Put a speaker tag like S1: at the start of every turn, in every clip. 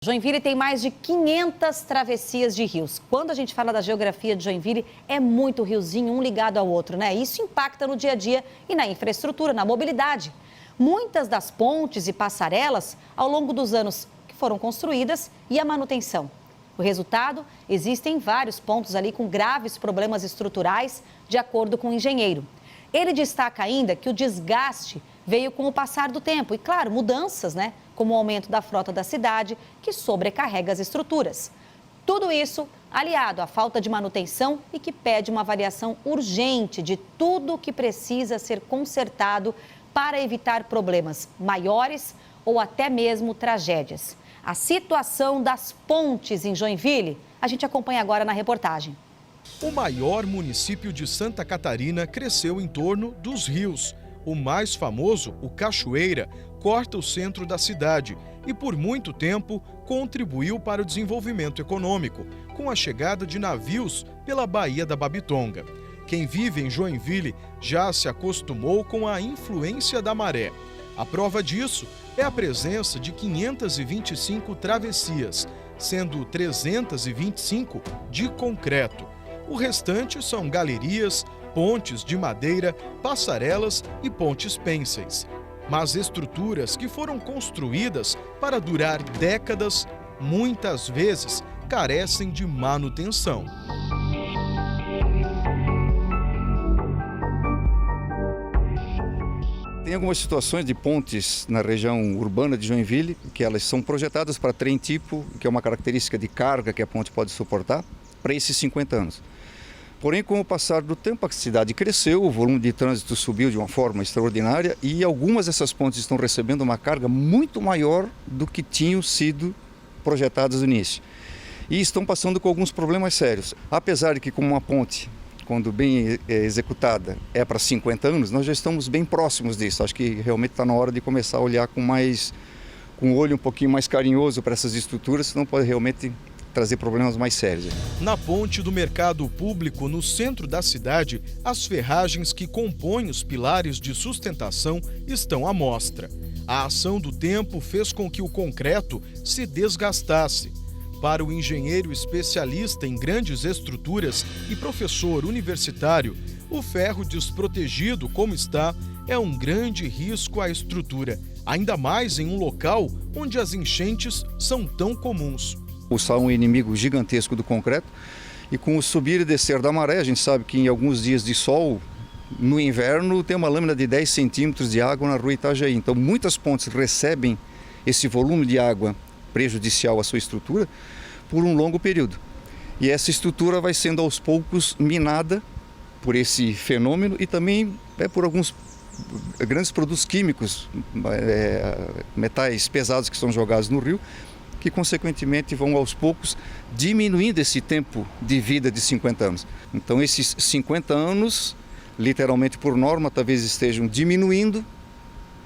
S1: Joinville tem mais de 500 travessias de rios. Quando a gente fala da geografia de Joinville, é muito riozinho, um ligado ao outro, né? Isso impacta no dia a dia e na infraestrutura, na mobilidade. Muitas das pontes e passarelas, ao longo dos anos que foram construídas, e a manutenção. O resultado, existem vários pontos ali com graves problemas estruturais, de acordo com o engenheiro. Ele destaca ainda que o desgaste veio com o passar do tempo e, claro, mudanças, né? Como o aumento da frota da cidade, que sobrecarrega as estruturas. Tudo isso aliado à falta de manutenção e que pede uma avaliação urgente de tudo o que precisa ser consertado para evitar problemas maiores ou até mesmo tragédias. A situação das pontes em Joinville, a gente acompanha agora na reportagem.
S2: O maior município de Santa Catarina cresceu em torno dos rios. O mais famoso, o Cachoeira, corta o centro da cidade e, por muito tempo, contribuiu para o desenvolvimento econômico, com a chegada de navios pela Baía da Babitonga. Quem vive em Joinville já se acostumou com a influência da maré. A prova disso é a presença de 525 travessias, sendo 325 de concreto. O restante são galerias, pontes de madeira, passarelas e pontes pênseis. Mas estruturas que foram construídas para durar décadas, muitas vezes carecem de manutenção.
S3: Tem algumas situações de pontes na região urbana de Joinville, que elas são projetadas para trem tipo, que é uma característica de carga que a ponte pode suportar, para esses 50 anos. Porém, com o passar do tempo, a cidade cresceu, o volume de trânsito subiu de uma forma extraordinária e algumas dessas pontes estão recebendo uma carga muito maior do que tinham sido projetadas no início. E estão passando com alguns problemas sérios. Apesar de que, como uma ponte, quando bem executada, é para 50 anos, nós já estamos bem próximos disso. Acho que realmente está na hora de começar a olhar com um olho um pouquinho mais carinhoso para essas estruturas, senão pode realmente trazer problemas mais sérios.
S2: Na ponte do mercado público, no centro da cidade, as ferragens que compõem os pilares de sustentação estão à mostra. A ação do tempo fez com que o concreto se desgastasse. Para o engenheiro especialista em grandes estruturas e professor universitário, o ferro desprotegido como está é um grande risco à estrutura, ainda mais em um local onde as enchentes são tão comuns.
S3: O sal é um inimigo gigantesco do concreto e com o subir e descer da maré, a gente sabe que em alguns dias de sol, no inverno, tem uma lâmina de 10 centímetros de água na rua Itajaí. Então muitas pontes recebem esse volume de água prejudicial à sua estrutura por um longo período. E essa estrutura vai sendo aos poucos minada por esse fenômeno e também por alguns grandes produtos químicos, metais pesados que são jogados no rio, que consequentemente vão aos poucos diminuindo esse tempo de vida de 50 anos. Então esses 50 anos, literalmente por norma, talvez estejam diminuindo,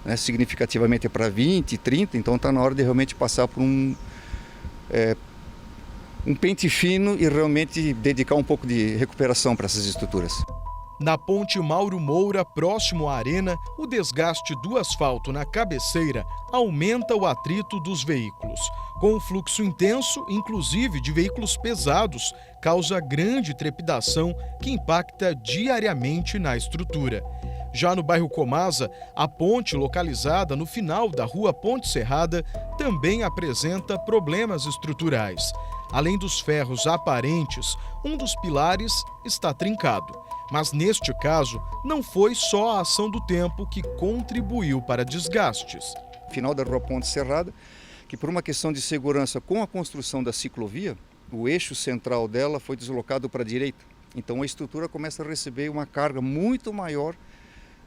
S3: né, significativamente para 20, 30, então está na hora de realmente passar por um pente fino e realmente dedicar um pouco de recuperação para essas estruturas.
S2: Na ponte Mauro Moura, próximo à arena, o desgaste do asfalto na cabeceira aumenta o atrito dos veículos. Com o fluxo intenso, inclusive de veículos pesados, causa grande trepidação que impacta diariamente na estrutura. Já no bairro Comasa, a ponte localizada no final da rua Ponte Serrada também apresenta problemas estruturais. Além dos ferros aparentes, um dos pilares está trincado. Mas neste caso, não foi só a ação do tempo que contribuiu para desgastes.
S3: Final da rua Ponte Serrada, que por uma questão de segurança com a construção da ciclovia, o eixo central dela foi deslocado para a direita. Então a estrutura começa a receber uma carga muito maior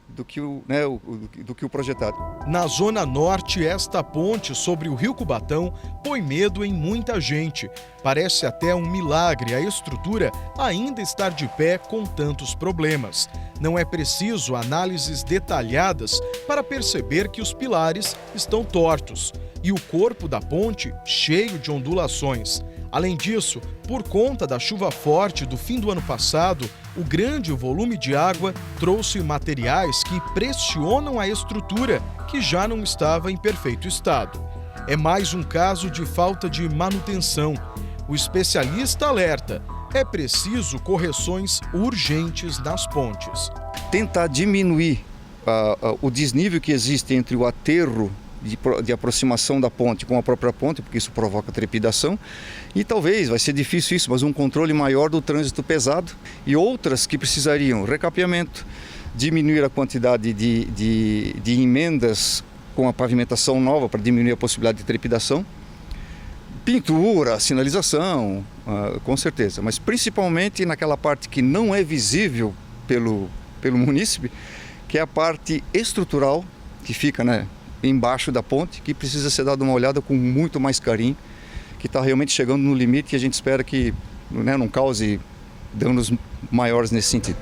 S3: do que o projetado.
S2: Na Zona Norte, esta ponte sobre o Rio Cubatão põe medo em muita gente. Parece até um milagre a estrutura ainda estar de pé com tantos problemas. Não é preciso análises detalhadas para perceber que os pilares estão tortos e o corpo da ponte cheio de ondulações. Além disso, por conta da chuva forte do fim do ano passado, o grande volume de água trouxe materiais que pressionam a estrutura, que já não estava em perfeito estado. É mais um caso de falta de manutenção. O especialista alerta: é preciso correções urgentes nas pontes.
S3: Tentar diminuir o desnível que existe entre o aterro de aproximação da ponte com a própria ponte, porque isso provoca trepidação, e talvez, vai ser difícil isso, mas um controle maior do trânsito pesado, e outras que precisariam recapeamento, diminuir a quantidade de emendas com a pavimentação nova para diminuir a possibilidade de trepidação, pintura, sinalização, com certeza, mas principalmente naquela parte que não é visível pelo munícipe, que é a parte estrutural que fica, embaixo da ponte, que precisa ser dada uma olhada com muito mais carinho, que está realmente chegando no limite e a gente espera que não cause danos maiores nesse sentido.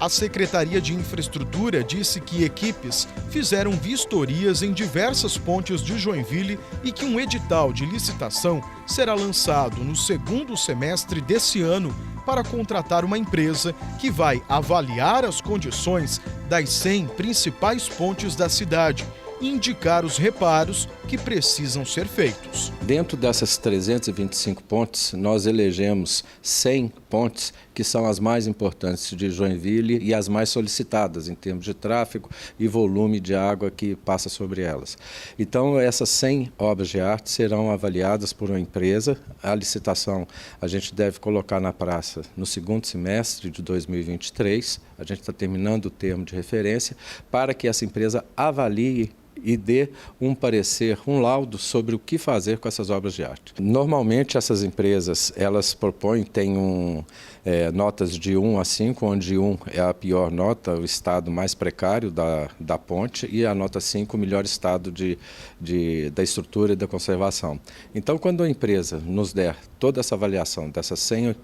S2: A Secretaria de Infraestrutura disse que equipes fizeram vistorias em diversas pontes de Joinville e que um edital de licitação será lançado no segundo semestre desse ano para contratar uma empresa que vai avaliar as condições das 100 principais pontes da cidade e indicar os reparos que precisam ser feitos.
S4: Dentro dessas 325 pontes, nós elegemos 100 pontes que são as mais importantes de Joinville e as mais solicitadas em termos de tráfego e volume de água que passa sobre elas. Então, essas 100 obras de arte serão avaliadas por uma empresa. A licitação a gente deve colocar na praça no segundo semestre de 2023. A gente está terminando o termo de referência para que essa empresa avalie e dê um parecer, um laudo sobre o que fazer com essas obras de arte. Normalmente essas empresas, elas propõem, tem notas de 1 a 5, onde 1 é a pior nota, o estado mais precário da ponte, e a nota 5, o melhor estado da estrutura e da conservação. Então, quando a empresa nos der toda essa avaliação dessas 100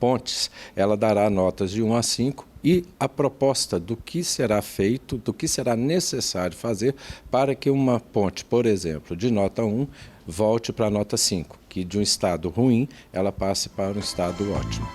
S4: pontes, ela dará notas de 1 a 5 e a proposta do que será feito, do que será necessário fazer para que uma ponte, por exemplo, de nota 1 volte para a nota 5, que de um estado ruim ela passe para um estado ótimo.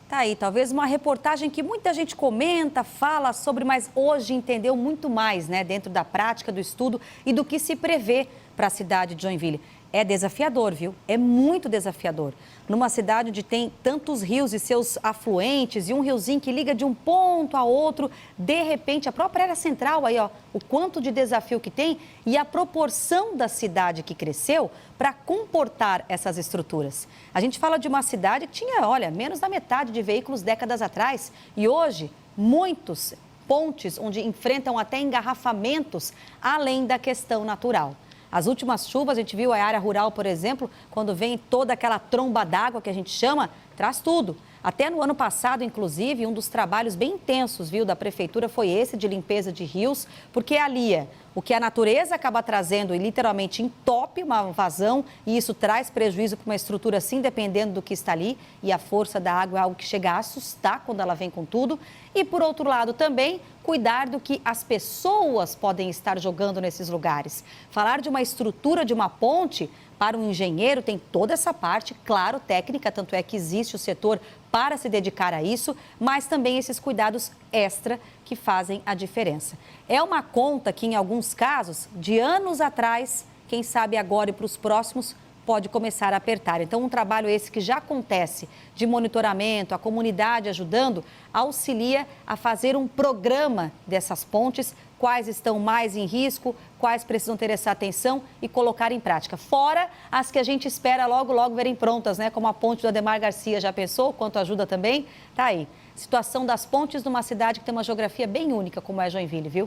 S1: Tá aí, talvez uma reportagem que muita gente comenta, fala sobre, mas hoje entendeu muito mais, dentro da prática, do estudo e do que se prevê para a cidade de Joinville. É desafiador, viu? É muito desafiador. Numa cidade onde tem tantos rios e seus afluentes e um riozinho que liga de um ponto a outro, de repente, a própria área central aí, o quanto de desafio que tem e a proporção da cidade que cresceu para comportar essas estruturas. A gente fala de uma cidade que tinha, menos da metade de veículos décadas atrás e hoje, muitos pontes onde enfrentam até engarrafamentos, além da questão natural. As últimas chuvas, a gente viu a área rural, por exemplo, quando vem toda aquela tromba d'água que a gente chama, traz tudo. Até no ano passado, inclusive, um dos trabalhos bem intensos, da prefeitura foi esse de limpeza de rios, porque alia o que a natureza acaba trazendo e literalmente entope uma vazão e isso traz prejuízo para uma estrutura assim, dependendo do que está ali. E a força da água é algo que chega a assustar quando ela vem com tudo. E, por outro lado, também cuidar do que as pessoas podem estar jogando nesses lugares. Falar de uma estrutura de uma ponte, para um engenheiro, tem toda essa parte, claro, técnica, tanto é que existe o setor para se dedicar a isso, mas também esses cuidados extra que fazem a diferença. É uma conta que, em alguns casos, de anos atrás, quem sabe agora e para os próximos, pode começar a apertar. Então, um trabalho esse que já acontece de monitoramento, a comunidade ajudando, auxilia a fazer um programa dessas pontes, quais estão mais em risco, quais precisam ter essa atenção e colocar em prática. Fora as que a gente espera logo, logo verem prontas, como a ponte do Ademar Garcia. Já pensou? Quanto ajuda também? Tá aí. Situação das pontes numa cidade que tem uma geografia bem única, como é Joinville, viu?